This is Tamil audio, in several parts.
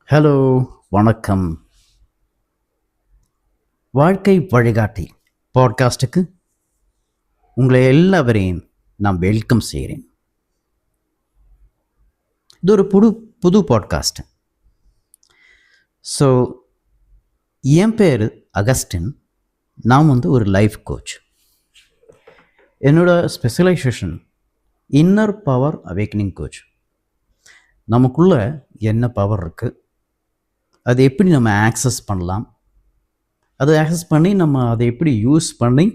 ஹலோ, வணக்கம். வாழ்க்கை வழிகாட்டி பாட்காஸ்ட்டுக்கு உங்களை எல்லாவரையும் நான் வெல்கம் செய்கிறேன். இது ஒரு புது பாட்காஸ்ட். ஸோ என் பேர் அகஸ்டின். நான் ஒரு லைஃப் கோச். என்னோட specialisation inner power awakening coach. நமக்குள்ளே என்ன பவர் இருக்குது, அதை எப்படி நம்ம ஆக்சஸ் பண்ணலாம், அதை ஆக்சஸ் பண்ணி நம்ம அதை எப்படி யூஸ் பண்ணி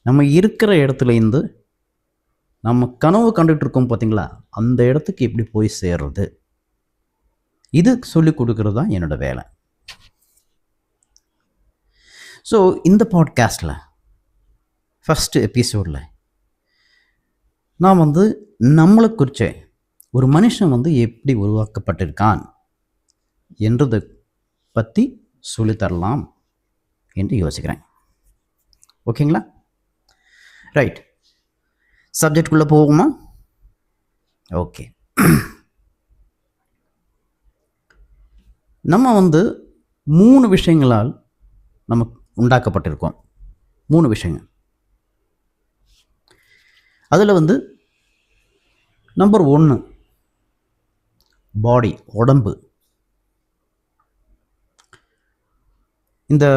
நம்ம இருக்கிற இடத்துலேருந்து நம்ம கனவு கண்டுகிட்டு இருக்கோம் பார்த்தீங்களா, அந்த இடத்துக்கு எப்படி போய் சேர்றது, இது சொல்லி கொடுக்கறது தான் என்னோடய வேலை. ஸோ இந்த பாட்காஸ்டில் ஃபஸ்ட்டு எபிசோடில் நான் நம்மளை குறித்த ஒரு மனுஷன் எப்படி உருவாக்கப்பட்டிருக்கான் என்றதை பற்றி சொல்லித்தரலாம் என்று யோசிக்கிறேன். ஓகேங்களா? ரைட், சப்ஜெக்டுக்குள்ளே போகுமா? ஓகே. நம்ம 3 விஷயங்களால் நம்ம உண்டாக்கப்பட்டிருக்கோம். 3 விஷயங்கள். அதில் நம்பர் 1 பாடி, உடம்பு. இந்த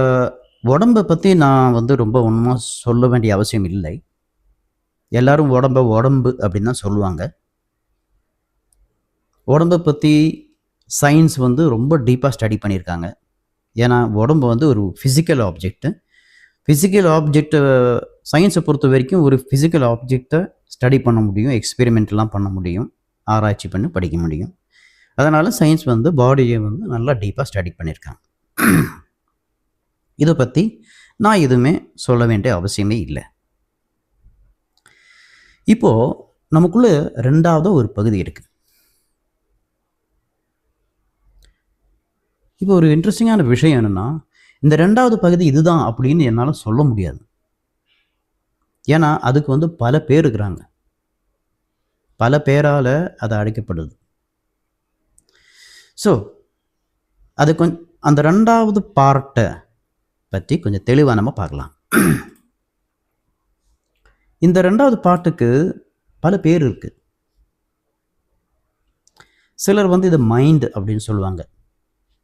உடம்பை பற்றி நான் ரொம்ப ஒன்றுமா சொல்ல வேண்டிய அவசியம் இல்லை. எல்லாரும் உடம்பு அப்படின்னு தான் சொல்லுவாங்க. உடம்பை பற்றி சயின்ஸ் ரொம்ப டீப்பாக ஸ்டடி பண்ணியிருக்காங்க. ஏன்னா உடம்பு ஒரு ஃபிசிக்கல் ஆப்ஜெக்ட்டு. ஃபிசிக்கல் ஆப்ஜெக்டை சயின்ஸை பொறுத்த வரைக்கும் ஒரு ஃபிசிக்கல் ஆப்ஜெக்டை ஸ்டடி பண்ண முடியும், எக்ஸ்பெரிமெண்ட்லாம் பண்ண முடியும், ஆராய்ச்சி பண்ணி படிக்க முடியும். அதனால் சயின்ஸ் பாடியை நல்லா டீப்பாக ஸ்டடி பண்ணியிருக்காங்க. இதை பற்றி நான் எதுவுமே சொல்ல வேண்டிய அவசியமே இல்லை. இப்போது நமக்குள்ளே 2வது ஒரு பகுதி இருக்குது. இப்போ ஒரு இன்ட்ரெஸ்டிங்கான விஷயம் என்னென்னா, இந்த 2வது பகுதி இதுதான் அப்படின்னு என்னால் சொல்ல முடியாது. ஏன்னா அதுக்கு பல பேர் இருக்கிறாங்க, பல பேரால் அது அழைக்கப்படுது. ஸோ அது அந்த 2வது பார்ட்டை பற்றி கொஞ்சம் தெளிவாக நம்ம பார்க்கலாம். இந்த 2வது பாட்டுக்கு பல பேர் இருக்குது. சிலர் இதை மைண்ட் அப்படின்னு சொல்லுவாங்க,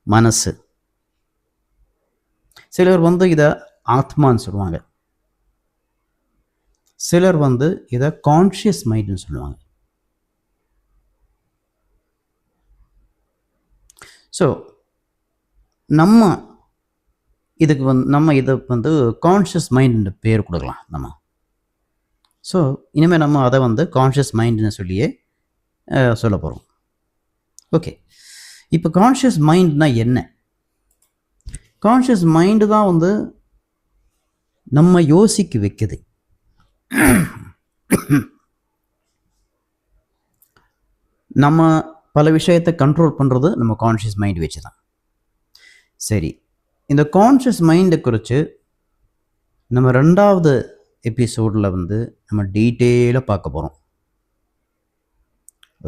மனசு. சிலர் இதை ஆத்மான்னு சொல்லுவாங்க. சிலர் இதை கான்ஷியஸ் மைண்டுன்னு சொல்லுவாங்க. ஸோ நம்ம இதுக்கு நம்ம இதை கான்ஷியஸ் மைண்ட் பேர் கொடுக்கலாம் நம்ம. ஸோ இனிமேல் நம்ம அதை கான்ஷியஸ் மைண்டுன்னு சொல்லியே சொல்ல போகிறோம். ஓகே, இப்போ கான்ஷியஸ் மைண்ட்னா என்ன? கான்ஷியஸ் மைண்டு தான் நம்ம யோசிக்க வைக்குது. நம்ம பல விஷயத்தை கண்ட்ரோல் பண்ணுறது நம்ம கான்ஷியஸ் மைண்ட் வச்சு தான். சரி, இந்த கான்ஷியஸ் மைண்டை குறித்து நம்ம 2வது எபிசோடில் நம்ம டீட்டெயிலாக பார்க்க போகிறோம்.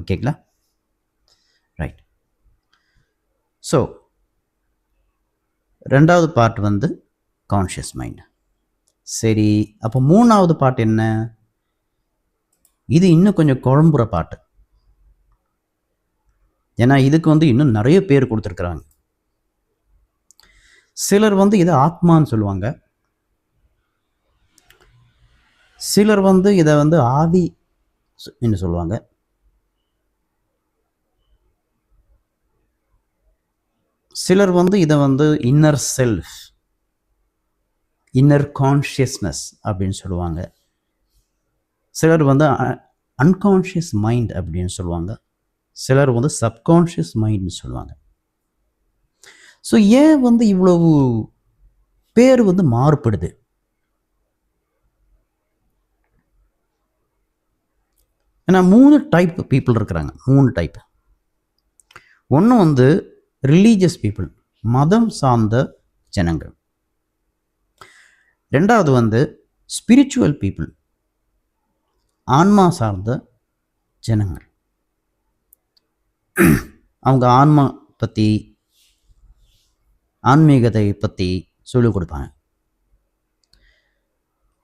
ஓகேங்களா? ரைட். ஸோ 2வது பார்ட் கான்ஷியஸ் மைண்ட். சரி, அப்போ 3வது பார்ட் என்ன? இது இன்னும் கொஞ்சம் குழம்புற பாட்டு. ஏன்னா இதுக்கு இன்னும் நிறைய பேர் கொடுத்துருக்குறாங்க. சிலர் இதை ஆத்மான்னு சொல்லுவாங்க. சிலர் இதை ஆவி என்று சொல்லுவாங்க. சிலர் இதை இன்னர் செல்ஃப், இன்னர் கான்ஷியஸ்னஸ் அப்படின்னு சொல்லுவாங்க. சிலர் அன்கான்ஷியஸ் மைண்ட் அப்படின்னு சொல்லுவாங்க. சிலர் சப்கான்ஷியஸ் மைண்ட்னு சொல்லுவாங்க. ஸோ ஏன் இவ்வளவு பேர் மாறுபடுது? ஏன்னா 3 டைப் பீப்புள் இருக்கிறாங்க. 3 டைப். ஒன்று ரிலீஜியஸ் பீப்புள், மதம் சார்ந்த ஜனங்கள். 2வது ஸ்பிரிச்சுவல் பீப்புள், ஆன்மா சார்ந்த ஜனங்கள். அவங்க ஆன்மா பற்றி, ஆன்மீகத்தை பற்றி சொல்லிக் கொடுப்பாங்க.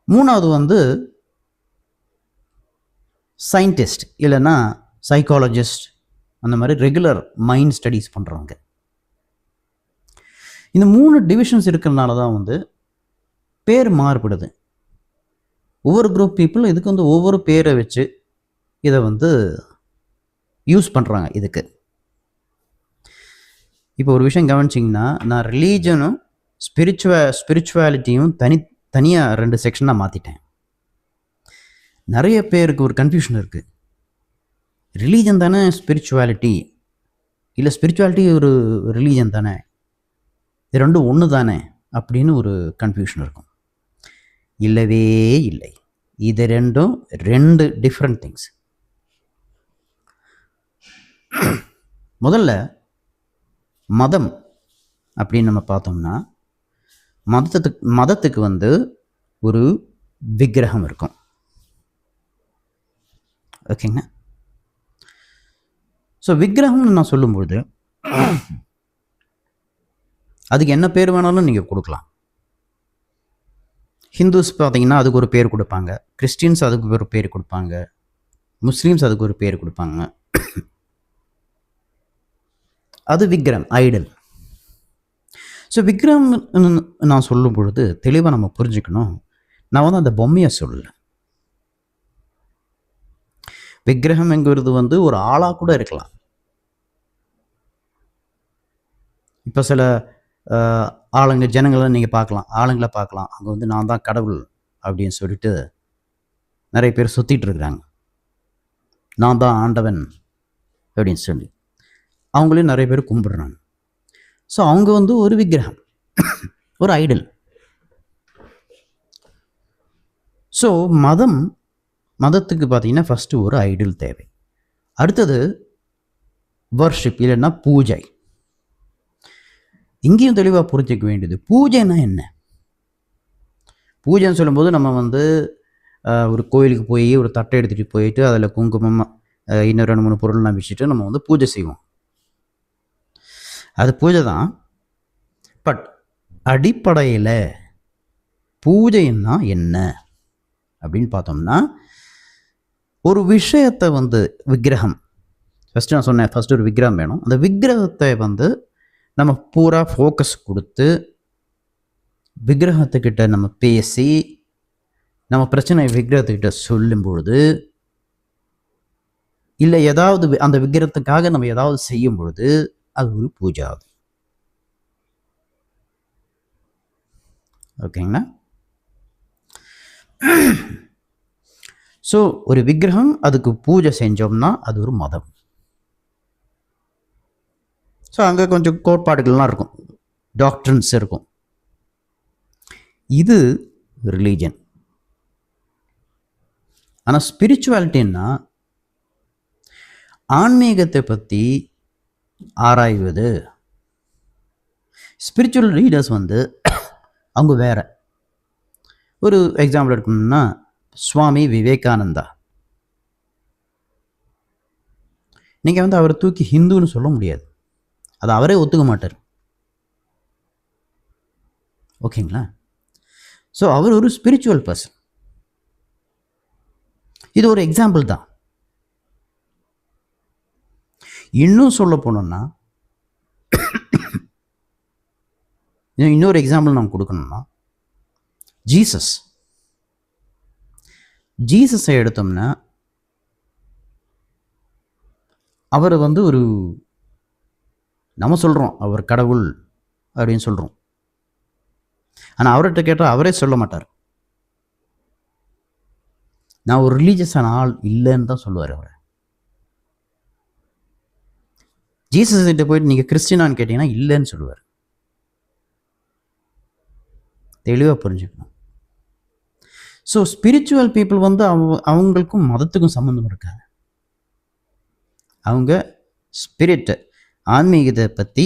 மூணாவது வந்து சயின்டிஸ்ட் இல்லைன்னா சைக்காலஜிஸ்ட், அந்த மாதிரி ரெகுலர் மைண்ட் ஸ்டடீஸ் பண்ணுறவங்க. இந்த 3 டிவிஷன்ஸ் இருக்கிறதுனால தான் வந்து பேர் மாறுபடுது. ஒவ்வொரு குரூப் பீப்புள் இதுக்கு வந்து ஒவ்வொரு பேரை வச்சு இதை வந்து யூஸ் பண்ணுறாங்க இதுக்கு. இப்போ ஒரு விஷயம் கவனிச்சிங்கன்னா, நான் ரிலீஜனும் ஸ்பிரிச்சுவாலிட்டியும் தனியாக 2 செக்ஷனாக மாற்றிட்டேன். நிறைய பேருக்கு ஒரு கன்ஃபியூஷன் இருக்குது. ரிலீஜன் தானே ஸ்பிரிச்சுவாலிட்டி, இல்லை ஸ்பிரிச்சுவாலிட்டி ஒரு ரிலீஜன் தானே, இது ரெண்டும் ஒன்று தானே அப்படின்னு ஒரு கன்ஃபியூஷன் இருக்கும். இல்லவே இல்லை, இது ரெண்டும் 2 டிஃப்ரெண்ட் திங்ஸ். முதல்ல மதம் அப்படின்னு நம்ம பார்த்தோம்னா, மதத்துக்கு வந்து ஒரு விக்கிரகம் இருக்கும். ஓகேங்க. ஸோ விக்கிரகம்னு நான் சொல்லும்பொழுது அதுக்கு என்ன பேர் வேணாலும் நீங்கள் கொடுக்கலாம். ஹிந்துஸ் பார்த்தீங்கன்னா அதுக்கு ஒரு பேர் கொடுப்பாங்க, கிறிஸ்டின்ஸ் அதுக்கு ஒரு பேர் கொடுப்பாங்க, முஸ்லீம்ஸ் அதுக்கு ஒரு பேர் கொடுப்பாங்க. அது விக்கிரம், ஐடல். ஸோ விக்கிரம் நான் சொல்லும் பொழுது தெளிவாக நம்ம புரிஞ்சுக்கணும், நான் வந்து அந்த பொம்மையை சொல்லலை. விக்கிரகம்ங்கிறது வந்து ஒரு ஆளாக கூட இருக்கலாம். இப்போ சில ஜனங்களை நீங்கள் பார்க்கலாம், ஆளுங்களை பார்க்கலாம், அங்கே வந்து நான் தான் கடவுள் அப்படின்னு சொல்லிட்டு நிறைய பேர் சுற்றிட்டு இருக்கிறாங்க, நான் தான் ஆண்டவன் அப்படின்னு சொல்லி அவங்களையும் நிறைய பேர் கும்பிடுறாங்க. ஸோ அவங்க வந்து ஒரு விக்கிரகம், ஒரு ஐடல். ஸோ மதத்துக்கு பார்த்தீங்கன்னா ஃபஸ்ட்டு ஒரு ஐடல் தேவை. அடுத்தது வர்ஷிப் இல்லைன்னா பூஜை. இங்கேயும் தெளிவாக புரிஞ்சிக்க வேண்டியது, பூஜைன்னா என்ன? பூஜைன்னு சொல்லும்போது நம்ம வந்து ஒரு கோயிலுக்கு போய் ஒரு தட்டை எடுத்துகிட்டு போயிட்டு அதில் குங்குமம் இன்னும் 2-3 பொருள்லாம் வச்சுட்டு நம்ம வந்து பூஜை செய்வோம். அது பூஜை தான். பட் அடிப்படையில் பூஜைன்னா என்ன அப்படின்னு பார்த்தோம்னா, ஒரு விஷயத்தை வந்து விக்கிரகம், ஃபஸ்ட்டு நான் சொன்னேன், ஃபஸ்ட்டு ஒரு விக்கிரகம் வேணும். அந்த விக்கிரகத்தை வந்து நம்ம பூரா ஃபோக்கஸ் கொடுத்து விக்கிரகத்துக்கிட்ட நம்ம பேசி நம்ம பிரச்சனை விக்கிரகத்துக்கிட்ட சொல்லும் பொழுது, இல்லை ஏதாவது அந்த விக்கிரகத்துக்காக நம்ம ஏதாவது செய்யும் பொழுது அது ஒரு பூஜை ஆகுது. ஓகேங்களா? ஸோ ஒரு விக்கிரகம், அதுக்கு பூஜை செஞ்சோம்னா அது ஒரு மதம். ஸோ அங்கே கொஞ்சம் கோட்பாடுகள்லாம் இருக்கும், டாக்டர்ன்ஸ் இருக்கும். இது ரிலீஜன். ஆனால் ஸ்பிரிச்சுவாலிட்டின்னா ஆன்மீகத்தை பற்றி ஆராய்வது. ஸ்பிரிச்சுவல் லீடர்ஸ் வந்து அவங்க வேற. ஒரு எக்ஸாம்பிள் எடுக்கணும்னா சுவாமி விவேகானந்தா. நீங்கள் வந்து அவரை தூக்கி ஹிந்துன்னு சொல்ல முடியாது, அதை அவரே ஒத்துக்க மாட்டார். ஓகேங்களா? ஸோ அவர் ஒரு ஸ்பிரிச்சுவல் பர்சன். இது ஒரு எக்ஸாம்பிள் தான். இன்னும் சொல்ல போனோம்னா, இன்னொரு எக்ஸாம்பிள் நான் கொடுக்கணும்னா, ஜீசஸை எடுத்தோம்னா அவர் வந்து ஒரு, நம்ம சொல்கிறோம் அவர் கடவுள் அப்படின்னு சொல்கிறோம், ஆனால் அவர்கிட்ட கேட்டால் அவரே சொல்ல மாட்டார். நான் ஒரு ரிலீஜியஸான ஆள் இல்லைன்னு தான் சொல்லுவார் அவர். ஜீசஸ் கிட்ட போயிட்டு நீங்கள் கிறிஸ்டினான்னு கேட்டிங்கன்னா இல்லைன்னு சொல்லுவார். தெளிவாக புரிஞ்சுக்கணும். ஸோ ஸ்பிரிச்சுவல் பீப்புள் வந்து அவங்களுக்கும் மதத்துக்கும் சம்மந்தம் இருக்காது. அவங்க ஸ்பிரிட், ஆன்மீகத்தை பற்றி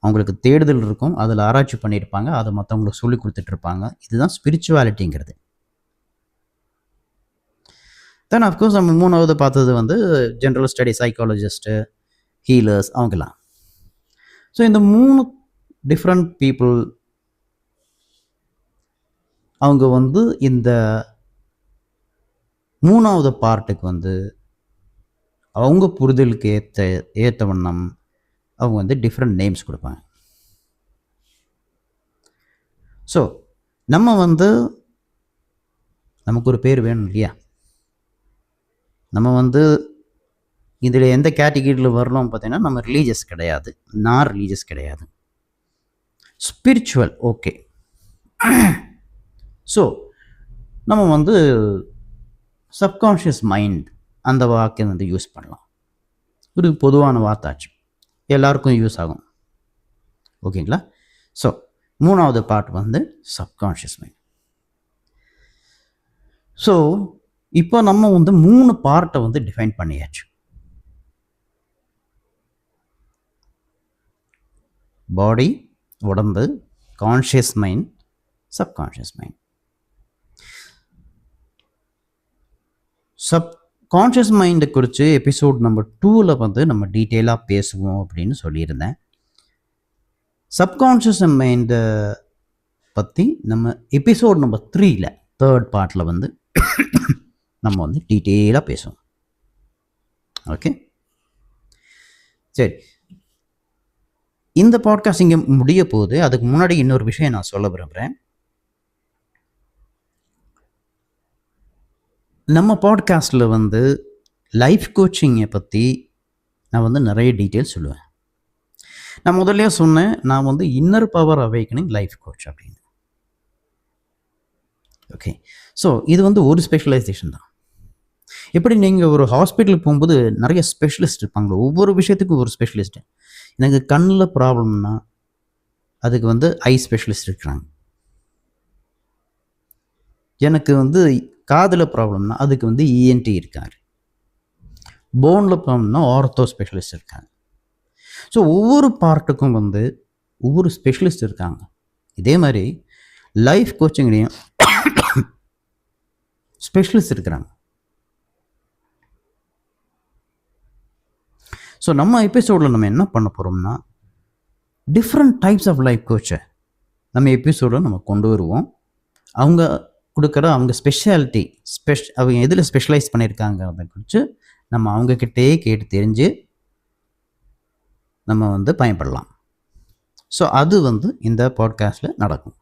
அவங்களுக்கு தேடுதல் இருக்கும், அதில் ஆராய்ச்சி பண்ணியிருப்பாங்க, அதை மற்றவங்களுக்கு சொல்லி கொடுத்துட்ருப்பாங்க. இதுதான் ஸ்பிரிச்சுவாலிட்டிங்கிறது. தென் அஃப்கோர்ஸ் நம்ம 3வது பார்த்தது வந்து ஜென்ரல் ஸ்டடி, சைக்காலஜிஸ்ட்டு, ஹீலர்ஸ், அவங்கெல்லாம். ஸோ இந்த 3 டிஃப்ரெண்ட் பீப்புள் அவங்க வந்து இந்த 3வது பார்ட்டுக்கு வந்து அவங்க புரிதலுக்கு ஏற்ற வண்ணம் அவங்க வந்து டிஃப்ரெண்ட் நேம்ஸ் கொடுப்பாங்க. ஸோ நம்ம வந்து நமக்கு ஒரு பேர் வேணும் இல்லையா? நம்ம வந்து இதில் எந்த கேட்டகிரியில் வரணும் பார்த்தீங்கன்னா, நம்ம ரிலீஜியஸ் கிடையாது, நான் ரிலீஜியஸ் கிடையாது, ஸ்பிரிச்சுவல். ஓகே. ஸோ நம்ம வந்து சப்கான்ஷியஸ் மைண்ட் அந்த வாக்கை வந்து யூஸ் பண்ணலாம். ஒரு பொதுவான வார்த்தாச்சு, எல்லாருக்கும் யூஸ் ஆகும். ஓகேங்களா? ஸோ 3வது பார்ட் வந்து சப்கான்ஷியஸ் மைண்ட். ஸோ இப்போ நம்ம வந்து 3 பார்ட்டை வந்து டிஃபைன் பண்ணியாச்சு. பாடி, உடம்பு, conscious mind, subconscious mind. Subconscious மைண்டை குறித்து எபிசோட் நம்பர் 2ல் வந்து நம்ம டீட்டெயிலாக பேசுவோம் அப்படின்னு சொல்லியிருந்தேன். சப்கான்ஷியஸ் மைண்டை பற்றி நம்ம எபிசோட் நம்பர் 3ல் 3rd பார்ட்டில் வந்து நம்ம வந்து டீட்டெயிலாக பேசுவோம். ஓகே, சரி. இந்த பாட்காஸ்ட் இங்கே முடிய போகுது. அதுக்கு முன்னாடி இன்னொரு விஷயம் நான் சொல்ல விரும்புகிறேன். நம்ம பாட்காஸ்ட்டில் வந்து லைஃப் கோச்சிங்கை பற்றி நான் வந்து நிறைய டீட்டெயில்ஸ் சொல்லுவேன். நான் முதல்ல சொன்னேன், நான் வந்து inner power awakening life coach அப்படின்னு. ஓகே, ஸோ இது வந்து ஒரு ஸ்பெஷலைசேஷன் தான். எப்படி நீங்கள் ஒரு ஹாஸ்பிட்டலுக்கு போகும்போது நிறைய ஸ்பெஷலிஸ்ட் இருப்பாங்க, ஒவ்வொரு விஷயத்துக்கும் ஒரு ஸ்பெஷலிஸ்ட்டு. எனக்கு கண்ணில் ப்ராப்ளம்னா அதுக்கு வந்து ஐ ஸ்பெஷலிஸ்ட் இருக்கிறாங்க. எனக்கு வந்து காதில் ப்ராப்ளம்னா அதுக்கு வந்து இஎன்டி இருக்கார். போனில் ப்ராப்ளம்னா ஆர்த்தோ ஸ்பெஷலிஸ்ட் இருக்காங்க. ஸோ ஒவ்வொரு பார்ட்டுக்கும் வந்து ஒவ்வொரு ஸ்பெஷலிஸ்ட் இருக்காங்க. இதே மாதிரி லைஃப் கோச்சிங்லேயும் ஸ்பெஷலிஸ்ட் இருக்கிறாங்க. ஸோ நம்ம எபிசோடில் நம்ம என்ன பண்ண போகிறோம்னா, டிஃப்ரெண்ட் டைப்ஸ் ஆஃப் லைஃப் கோச்சை நம்ம எபிசோடில் நம்ம கொண்டு வருவோம். அவங்க கொடுக்குற அவங்க ஸ்பெஷாலிட்டி, அவங்க எதில் ஸ்பெஷலைஸ் பண்ணியிருக்காங்கிறத குறித்து நம்ம அவங்கக்கிட்டே கேட்டு தெரிஞ்சு நம்ம வந்து பயன்படலாம். ஸோ அது வந்து இந்த பாட்காஸ்ட்டில் நடக்கும்.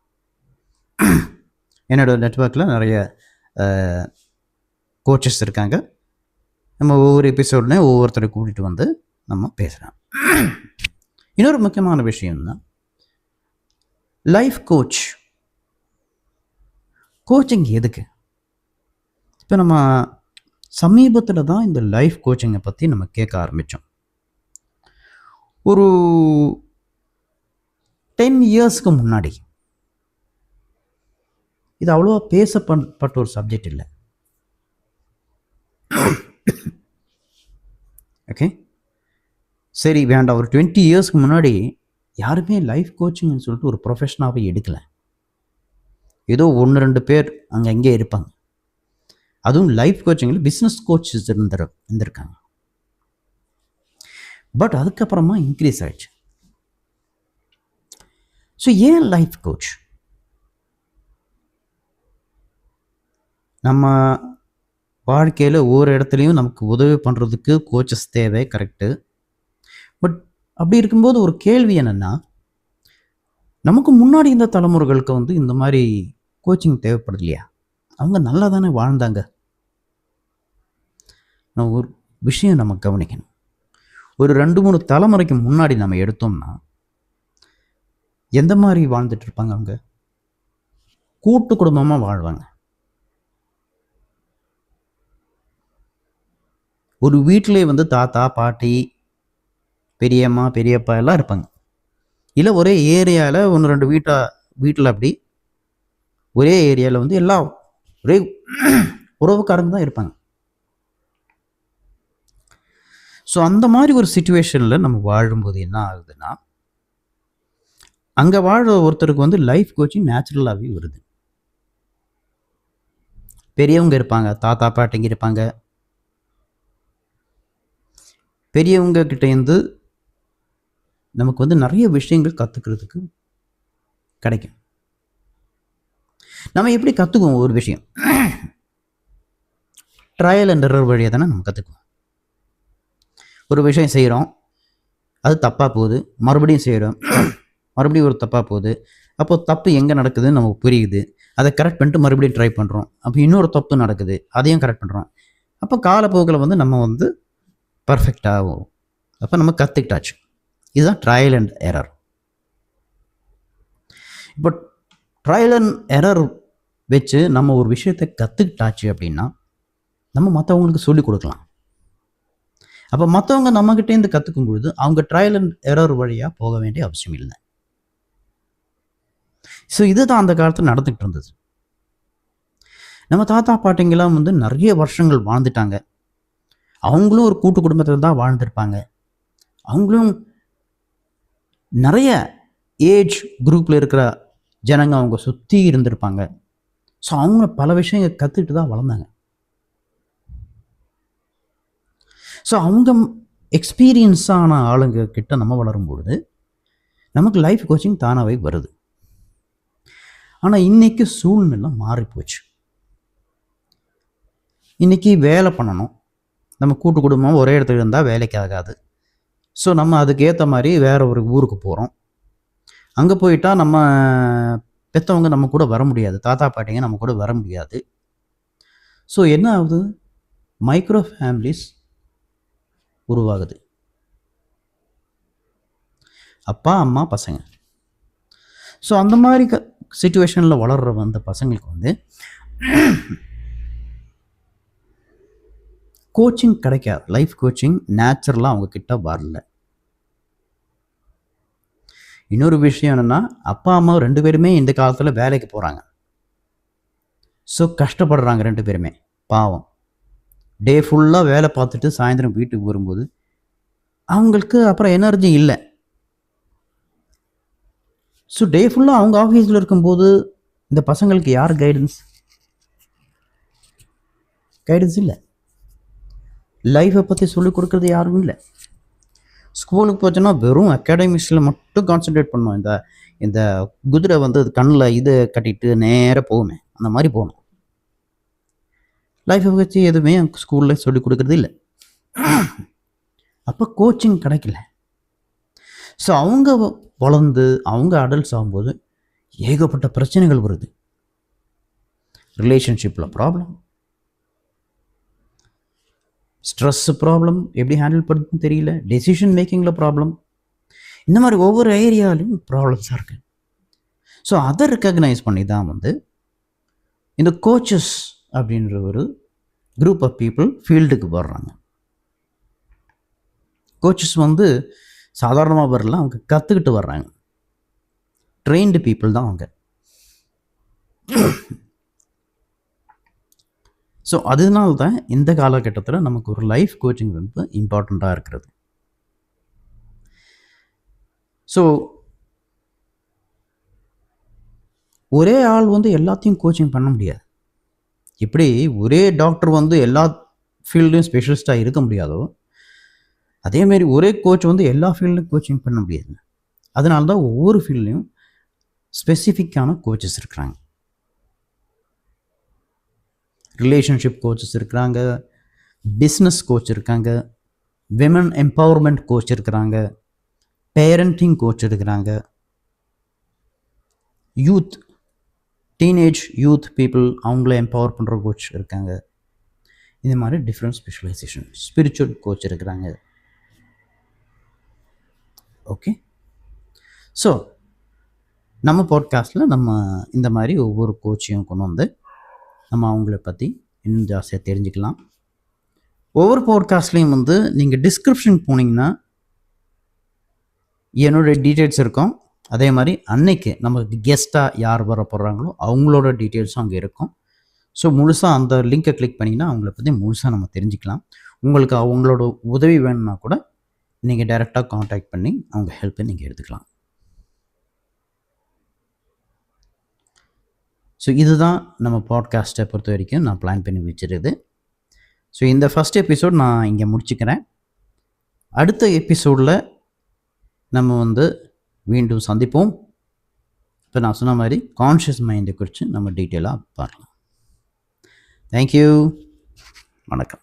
என்னோடய நெட்வொர்க்கில் நிறைய கோச்சஸ் இருக்காங்க. நம்ம ஒவ்வொரு எபிசோட்லையும் ஒவ்வொருத்தரை கூட்டிகிட்டு வந்து நம்ம பேசுகிறோம். இன்னொரு முக்கியமான விஷயம்னா, லைஃப் கோச்சிங் எதுக்கு? இப்போ நம்ம சமீபத்தில் தான் இந்த லைஃப் கோச்சிங்கை பற்றி நம்ம கேட்க ஆரம்பித்தோம். ஒரு 10 இயர்ஸ்க்கு முன்னாடி இது அவ்வளோவா பேசப்பட்ட ஒரு சப்ஜெக்ட் இல்லை. ஓகே, சரி வேண்டாம். ஒரு 20 இயர்ஸ்க்கு முன்னாடி யாருமே லைஃப் கோச்சிங்னு சொல்லிட்டு ஒரு ப்ரொஃபஷனாகவே எடுக்கலை. ஏதோ 1-2 பேர் அங்கே இருப்பாங்க. அதுவும் லைஃப் கோச்சிங்கில் பிஸ்னஸ் கோச்சஸ் இருந்திருக்காங்க. பட் அதுக்கப்புறமா இன்க்ரீஸ் ஆயிடுச்சு. ஸோ ஏன் லைஃப் கோச்? நம்ம வாழ்க்கையில் ஒவ்வொரு இடத்துலையும் நமக்கு உதவி பண்ணுறதுக்கு கோச்சஸ் தேவை, கரெக்டு. பட் அப்படி இருக்கும்போது ஒரு கேள்வி என்னென்னா, நமக்கு முன்னாடி இந்த தலைமுறைகளுக்கு வந்து இந்த மாதிரி கோச்சிங் தேவைப்படுது இல்லையா? அவங்க நல்லா தானே வாழ்ந்தாங்க. நம்ம ஒரு விஷயம் நம்ம கவனிக்கணும். ஒரு 2-3 தலைமுறைக்கு முன்னாடி நம்ம எடுத்தோம்னா எந்த மாதிரி வாழ்ந்துட்டு இருப்பாங்க? அவங்க கூட்டு குடும்பமாக வாழ்வாங்க. ஒரு வீட்டிலே வந்து தாத்தா, பாட்டி, பெரியம்மா, பெரியப்பா எல்லாம் இருப்பாங்க. இல்லை ஒரே ஏரியாவில் 1-2 வீட்டில் அப்படி ஒரே ஏரியாவில் வந்து எல்லாம் ஒரே உறவுக்காரங்க தான் இருப்பாங்க. ஸோ அந்த மாதிரி ஒரு சிச்சுவேஷனில் நம்ம வாழும்போது என்ன ஆகுதுன்னா, அங்கே வாழ்கிற ஒருத்தருக்கு வந்து லைஃப் கோச்சிங் நேச்சுரலாகவே வருது. பெரியவங்க இருப்பாங்க, தாத்தா பாட்டிங்க இருப்பாங்க. பெரியவங்க கிட்டேருந்து நமக்கு வந்து நிறைய விஷயங்கள் கற்றுக்கிறதுக்கு கிடைக்கும். நம்ம எப்படி கற்றுக்குவோம் ஒரு விஷயம்? ட்ரையல் அண்ட் எரர் வழியாக தானே நம்ம கற்றுக்குவோம். ஒரு விஷயம் செய்கிறோம், அது தப்பாக போகுது, மறுபடியும் செய்கிறோம், மறுபடியும் ஒரு தப்பாக போகுது. அப்போது தப்பு எங்கே நடக்குதுன்னு நமக்கு புரியுது. அதை கரெக்ட் பண்ணிட்டு மறுபடியும் ட்ரை பண்ணுறோம். அப்போ இன்னொரு தப்பு நடக்குது, அதையும் கரெக்ட் பண்ணுறோம். அப்போ காலப்போக்கில் வந்து நம்ம வந்து பர்ஃபெக்டாகும். அப்போ நம்ம கற்றுக்கிட்டாச்சு. இதுதான் ட்ரையல் அண்ட் எரர். இப்போ ட்ரையல் அண்ட் எரர் வச்சு நம்ம ஒரு விஷயத்தை கற்றுக்கிட்டாச்சு அப்படின்னா நம்ம மற்றவங்களுக்கு சொல்லிக் கொடுக்கலாம். அப்போ மற்றவங்க நம்மகிட்டேருந்து கற்றுக்கும் பொழுது அவங்க ட்ரையல் அண்ட் எரர் வழியாக போக வேண்டிய அவசியம் இல்லை. ஸோ இதுதான் அந்த காலத்தில் நடந்துகிட்டு இருந்தது. நம்ம தாத்தா பாட்டிங்கெல்லாம் வந்து நிறைய வருஷங்கள் வாழ்ந்துட்டாங்க. அவங்களும் ஒரு கூட்டு குடும்பத்தில் தான் வாழ்ந்துருப்பாங்க. அவங்களும் நிறைய ஏஜ் குரூப்பில் இருக்கிற ஜனங்க அவங்க சுற்றி இருந்திருப்பாங்க. ஸோ அவங்க பல விஷயங்கள் கற்றுக்கிட்டு தான் வளர்ந்தாங்க. ஸோ அவங்க எக்ஸ்பீரியன்ஸான ஆளுங்க கிட்ட நம்ம வளரும்பொழுது நமக்கு லைஃப் கோச்சிங் தானாகவே வருது. ஆனால் இன்றைக்கி சூழ்நிலை மாறிப்போச்சு. இன்றைக்கி வேலை பண்ணணும், நம்ம கூட்டு குடும்பம் ஒரே இடத்துல இருந்தால் வேலைக்கு ஆகாது. ஸோ நம்ம அதுக்கு ஏற்ற மாதிரி வேறு ஒரு ஊருக்கு போகிறோம். அங்கே போயிட்டால் நம்ம பெற்றவங்க நம்ம கூட வர முடியாது, தாத்தா பாட்டிங்க நம்ம கூட வர முடியாது. ஸோ என்ன ஆகுது? மைக்ரோ ஃபேமிலிஸ் உருவாகுது. அப்பா அம்மா பசங்க. ஸோ அந்த மாதிரி சிச்சுவேஷனில் வளர்கிற அந்த பசங்களுக்கு வந்து கோச்சிங் கிடைக்காது. லைஃப் கோச்சிங் நேச்சுரலாக அவங்க கிட்ட வரல. இன்னொரு விஷயம் என்னென்னா, அப்பா அம்மா 2 பேருமே இந்த காலத்தில் வேலைக்கு போகிறாங்க. ஸோ கஷ்டப்படுறாங்க 2 பேருமே. பாவம், டே ஃபுல்லாக வேலை பார்த்துட்டு சாயந்தரம் வீட்டுக்கு வரும்போது அவங்களுக்கு அப்புறம் எனர்ஜி இல்லை. ஸோ டே ஃபுல்லாக அவங்க ஆஃபீஸில் இருக்கும்போது இந்த பசங்களுக்கு யார் கைடன்ஸ் இல்லை. லைஃப்பை பற்றி சொல்லிக் கொடுக்குறது யாரும் இல்லை. ஸ்கூலுக்கு போச்சுன்னா வெறும் அகாடமிக்ஸில் மட்டும் கான்சன்ட்ரேட் பண்ணோம். இந்த குதிரை வந்து கண்ணில் இது கட்டிட்டு நேராக போகுமே, அந்த மாதிரி போகணும். லைஃப்பை பற்றி எதுவுமே ஸ்கூலில் சொல்லிக் கொடுக்குறது இல்லை. அப்போ கோச்சிங் கிடைக்கல. ஸோ அவங்க வளர்ந்து அவங்க அடல்ட்ஸ் ஆகும்போது ஏகப்பட்ட பிரச்சனைகள் வருது. ரிலேஷன்ஷிப்பில் ப்ராப்ளம், ஸ்ட்ரெஸ் ப்ராப்ளம், எப்படி ஹேண்டில் பண்ணுறதுன்னு தெரியல, டெசிஷன் மேக்கிங்கில் ப்ராப்ளம், இந்த மாதிரி ஒவ்வொரு ஏரியாலையும் ப்ராப்ளம்ஸாக இருக்குது. ஸோ அதை ரெக்கக்னைஸ் பண்ணி தான் வந்து இந்த கோச்சஸ் அப்படின்ற ஒரு குரூப் ஆஃப் பீப்புள் ஃபீல்டுக்கு வர்றாங்க. கோச்சஸ் வந்து சாதாரணமாக வரல, அவங்க கற்றுக்கிட்டு வர்றாங்க. ட்ரெயின்டு பீப்புள் தான் அவங்க. ஸோ அதனால தான் இந்த காலகட்டத்தில் நமக்கு ஒரு லைஃப் கோச்சிங் ரொம்ப இம்பார்ட்டண்ட்டாக இருக்கிறது. ஸோ ஒரே ஆள் வந்து எல்லாத்தையும் கோச்சிங் பண்ண முடியாது. எப்படி ஒரே டாக்டர் வந்து எல்லா ஃபீல்ட்லையும் ஸ்பெஷலிஸ்ட்டாக இருக்க முடியாதோ, அதேமாரி ஒரே கோச் வந்து எல்லா ஃபீல்ட்லையும் கோச்சிங் பண்ண முடியாது. அதனால தான் ஒவ்வொரு ஃபீல்ட்லையும் ஸ்பெசிஃபிக்கான கோச்சஸ் இருக்கிறாங்க. ரிலேஷன்ஷிப் கோச்சஸ் இருக்கிறாங்க, பிஸ்னஸ் கோச் இருக்காங்க, விமன் எம்பவர்மெண்ட் கோச் இருக்கிறாங்க, பேரண்டிங் கோச் இருக்கிறாங்க, யூத் டீனேஜ் யூத் பீப்புள் அவங்கள எம்பவர் பண்ணுற கோச் இருக்காங்க. இந்த மாதிரி டிஃப்ரெண்ட் ஸ்பெஷலைசேஷன். ஸ்பிரிச்சுவல் கோச் இருக்கிறாங்க. ஓகே, ஸோ நம்ம பாட்காஸ்ட்டில் நம்ம இந்த மாதிரி ஒவ்வொரு கோச்சையும் கொண்டு வந்து நம்ம அவங்கள பற்றி இன்னும் ஜாஸ்தியாக தெரிஞ்சுக்கலாம். ஒவ்வொரு பாட்காஸ்ட்லேயும் வந்து நீங்கள் டிஸ்கிரிப்ஷன் போனீங்கன்னா என்னோடய டீட்டெயில்ஸ் இருக்கும். அதே மாதிரி அன்னைக்கு நமக்கு கெஸ்ட்டாக யார் வர போடுறாங்களோ அவங்களோட டீட்டெயில்ஸும் அங்கே இருக்கும். ஸோ முழுசாக அந்த லிங்கை கிளிக் பண்ணிங்கன்னா அவங்கள பற்றி முழுசாக நம்ம தெரிஞ்சுக்கலாம். உங்களுக்கு அவங்களோட உதவி வேணும்னா கூட நீங்கள் டைரெக்டாக காண்டாக்ட் பண்ணி அவங்க ஹெல்ப்பை நீங்கள் எடுத்துக்கலாம். ஸோ இதுதான் நம்ம பாட்காஸ்ட்டை பொறுத்த வரைக்கும் நான் பிளான் பண்ணி வச்சுருது. ஸோ இந்த ஃபஸ்ட் எபிசோட் நான் இங்கே முடிச்சுக்கிறேன். அடுத்த எபிசோடில் நம்ம வந்து மீண்டும் சந்திப்போம். இப்போ நான் சொன்ன மாதிரி கான்ஷியஸ் மைண்டை குறித்து நம்ம டீட்டெயிலாக பார்க்கலாம். தேங்க்யூ. வணக்கம்.